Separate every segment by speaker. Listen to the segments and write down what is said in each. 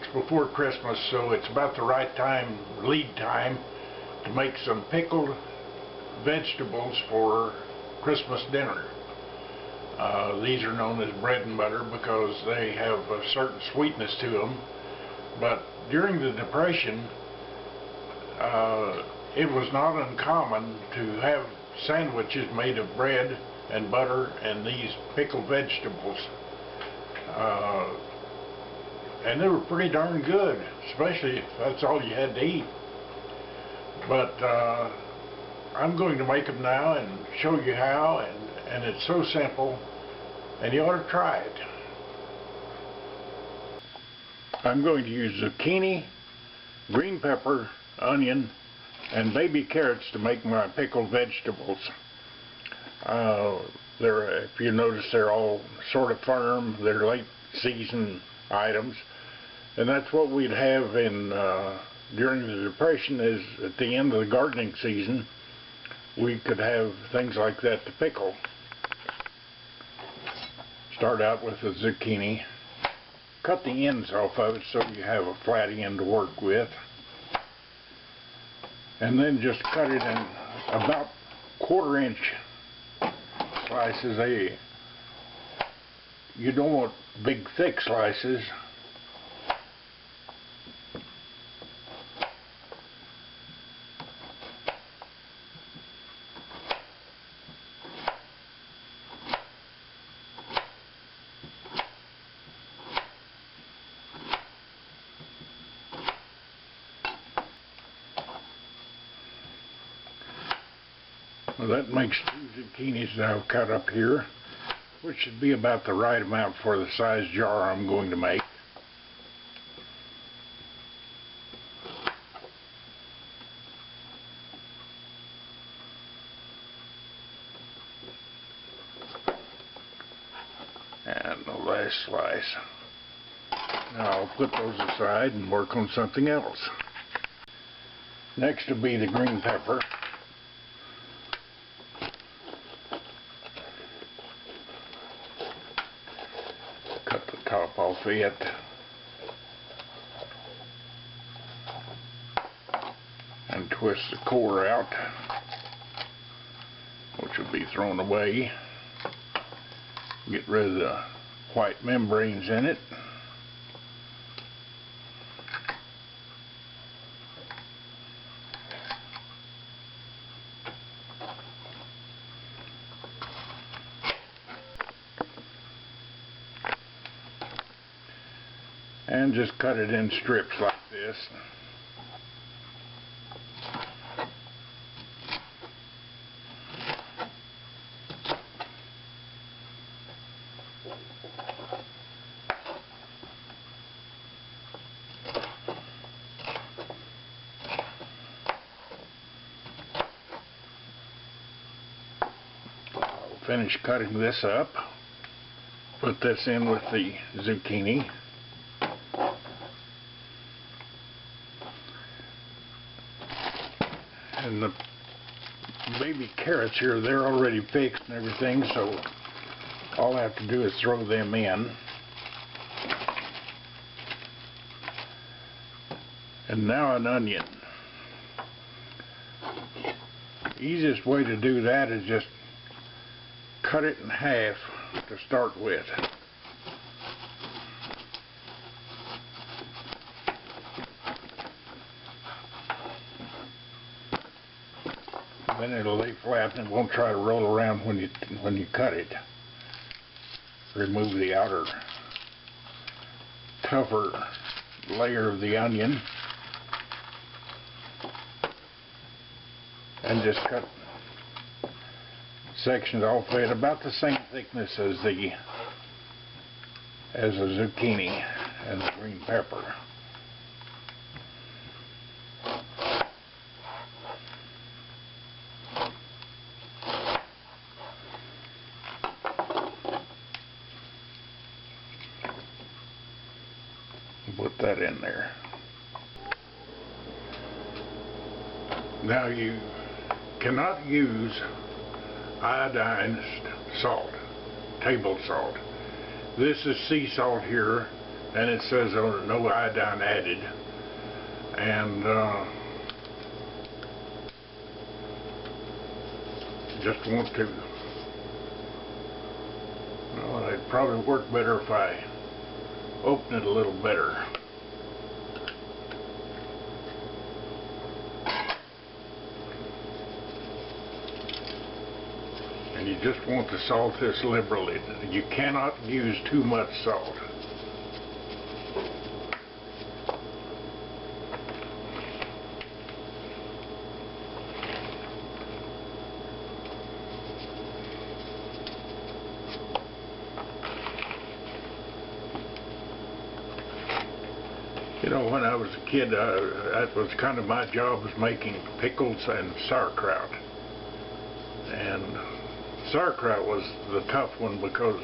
Speaker 1: weeks before Christmas, so it's about the right time, lead time, to make some pickled vegetables for Christmas dinner. These are known as bread and butter because they have a certain sweetness to them. But during the Depression, it was not uncommon to have sandwiches made of bread and butter and these pickled vegetables. And they were pretty darn good, especially if that's all you had to eat. But I'm going to make them now and show you how, and it's so simple, and you ought to try it. I'm going to use zucchini, green pepper, onion, and baby carrots to make my pickled vegetables. If you notice, they're all sort of firm. They're late season items, and that's what we'd have in during the Depression. Is at the end of the gardening season, we could have things like that to pickle. Start out with the zucchini. Cut the ends off of it so you have a flat end to work with, and then just cut it in about 1/4 inch slices. You don't want big thick slices. Well, that makes 2 zucchinis that I've cut up here, which should be about the right amount for the size jar I'm going to make. And the last slice. Now I'll put those aside and work on something else. Next will be the green pepper. Cut the top off it. And twist the core out, which will be thrown away. Get rid of the white membranes in it. And just cut it in strips like this. I'll finish cutting this up. Put this in with the zucchini. And the baby carrots here, they're already fixed and everything, so all I have to do is throw them in. And now an onion. The easiest way to do that is just cut it in half to start with. Then it'll lay flat and it won't try to roll around when you cut it. Remove the outer tougher layer of the onion and just cut sections off it about the same thickness as the zucchini and the green pepper. Put that in there. Now you cannot use iodized salt, table salt. This is sea salt here and it says no iodine added. And just want to, well, it'd probably work better if I open it a little better. And you just want to salt this liberally. You cannot use too much salt. You know, when I was a kid, that was kind of my job, was making pickles and sauerkraut. And sauerkraut was the tough one because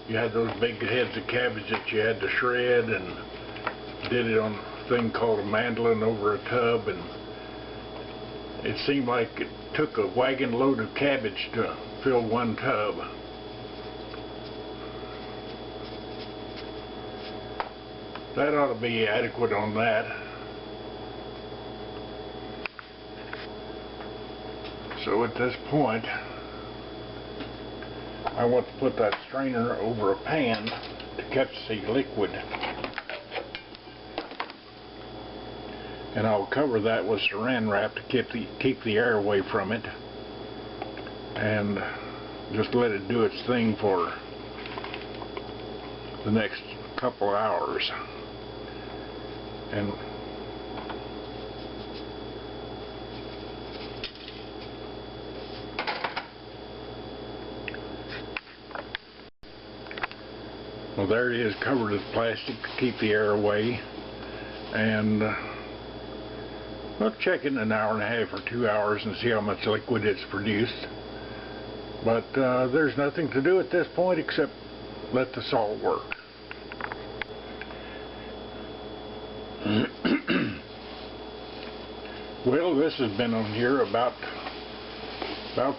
Speaker 1: you had those big heads of cabbage that you had to shred, and did it on a thing called a mandolin over a tub, and it seemed like it took a wagon load of cabbage to fill one tub. That ought to be adequate on that. So at this point, I want to put that strainer over a pan to catch the liquid. And I'll cover that with saran wrap to keep the air away from it. And just let it do its thing for the next couple hours. And well, there it is, covered with plastic to keep the air away. And we'll check in an hour and a half or 2 hours and see how much liquid it's produced. But there's nothing to do at this point except let the salt work. Well, this has been on here about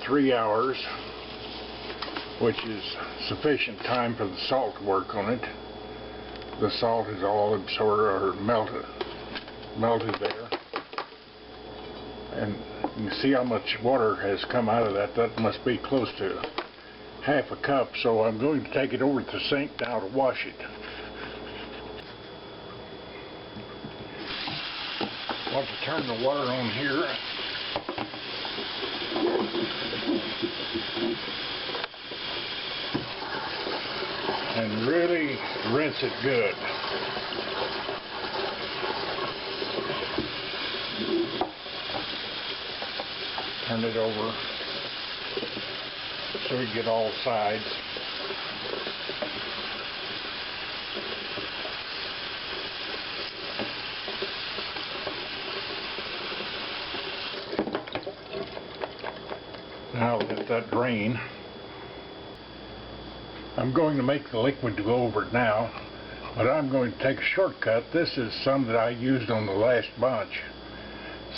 Speaker 1: 3 hours, which is sufficient time for the salt to work on it. The salt is all absorbed or melted there, and you can see how much water has come out of that. That must be close to half a cup. So I'm going to take it over to the sink now to wash it. I want to turn the water on here. And really rinse it good. Turn it over so we get all sides. Now let that drain. I'm going to make the liquid to go over it now, but I'm going to take a shortcut. This is some that I used on the last bunch.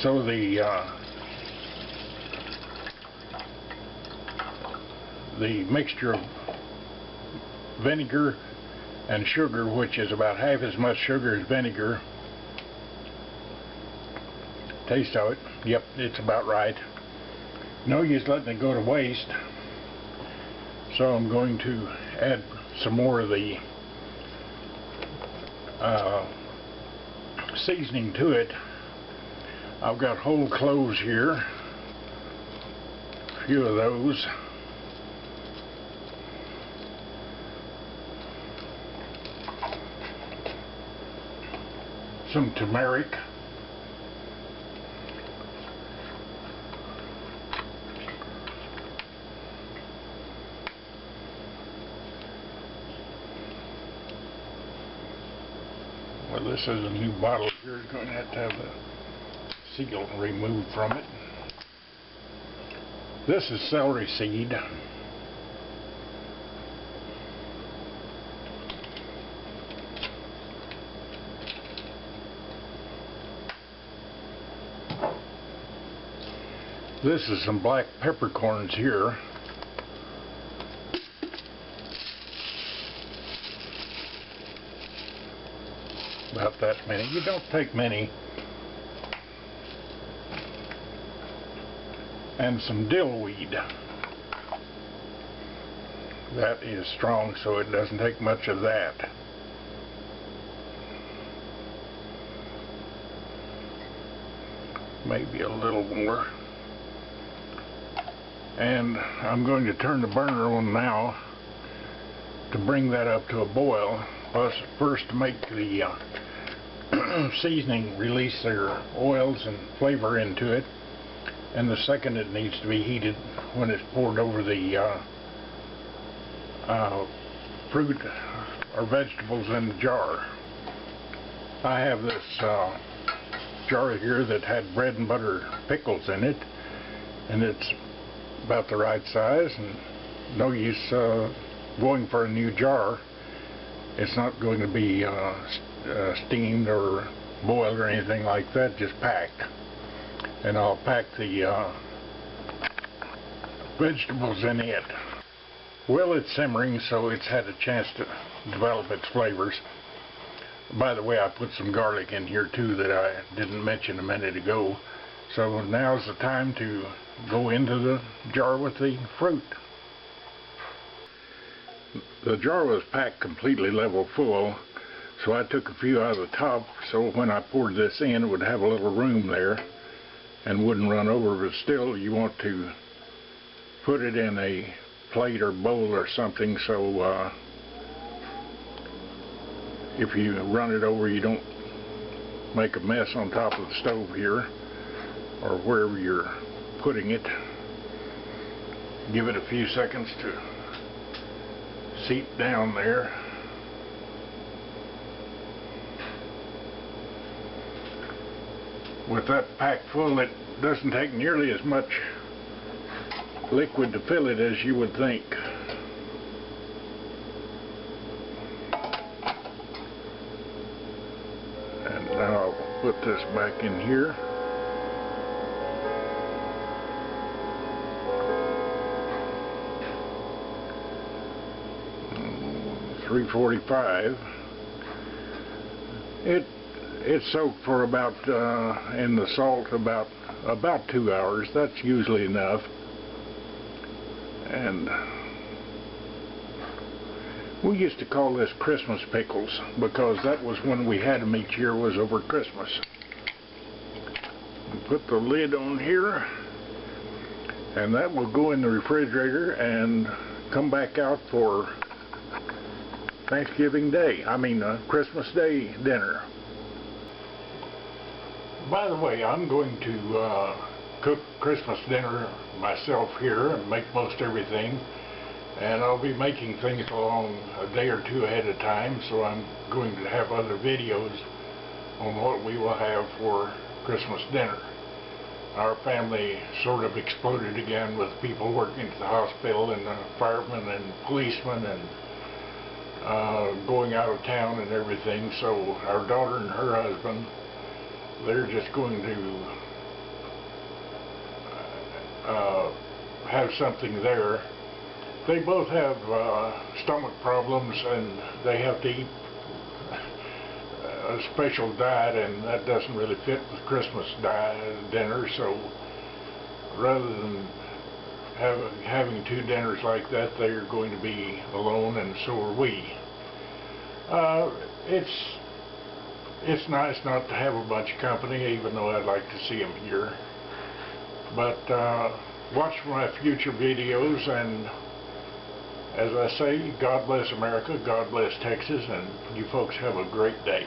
Speaker 1: So the mixture of vinegar and sugar, which is about half as much sugar as vinegar. Taste of it. Yep, it's about right. No use letting it go to waste. So I'm going to add some more of the seasoning to it. I've got whole cloves here, a few of those. Some turmeric. Well, this is a new bottle here. It's going to have the seal removed from it. This is celery seed. This is some black peppercorns here. about that many. You don't take many. And some dill weed. That is strong, so it doesn't take much of that. Maybe a little more. And I'm going to turn the burner on now to bring that up to a boil. Plus, first to make the seasoning release their oils and flavor into it. And the second, it needs to be heated when it's poured over the fruit or vegetables in the jar. I have this jar here that had bread and butter pickles in it, and it's about the right size, and no use going for a new jar. It's not going to be steamed or boiled or anything like that, just packed. And I'll pack the vegetables in it. Well, it's simmering, so it's had a chance to develop its flavors. By the way, I put some garlic in here too that I didn't mention a minute ago. So now's the time to go into the jar with the fruit. The jar was packed completely level full, so I took a few out of the top so when I poured this in it would have a little room there and wouldn't run over. But still, you want to put it in a plate or bowl or something so if you run it over, you don't make a mess on top of the stove here or wherever you're putting it. Give it a few seconds to seep down there. With that pack full, it doesn't take nearly as much liquid to fill it as you would think. And now I'll put this back in here. $3.45. It soaked for about in the salt about 2 hours. That's usually enough. And we used to call this Christmas pickles because that was when we had them each year, was over Christmas. Put the lid on here, and that will go in the refrigerator and come back out for Thanksgiving Day. Christmas Day dinner. By the way, I'm going to cook Christmas dinner myself here and make most everything, and I'll be making things along a day or two ahead of time, so I'm going to have other videos on what we will have for Christmas dinner. Our family sort of exploded again with people working at the hospital and firemen and policemen and going out of town and everything, so our daughter and her husband, they're just going to have something there. They both have stomach problems and they have to eat a special diet, and that doesn't really fit with Christmas dinner, so rather than having two dinners like that, they're going to be alone, and so are we. It's nice not to have a bunch of company, even though I'd like to see them here. But watch my future videos, and as I say, God bless America, God bless Texas, and you folks have a great day.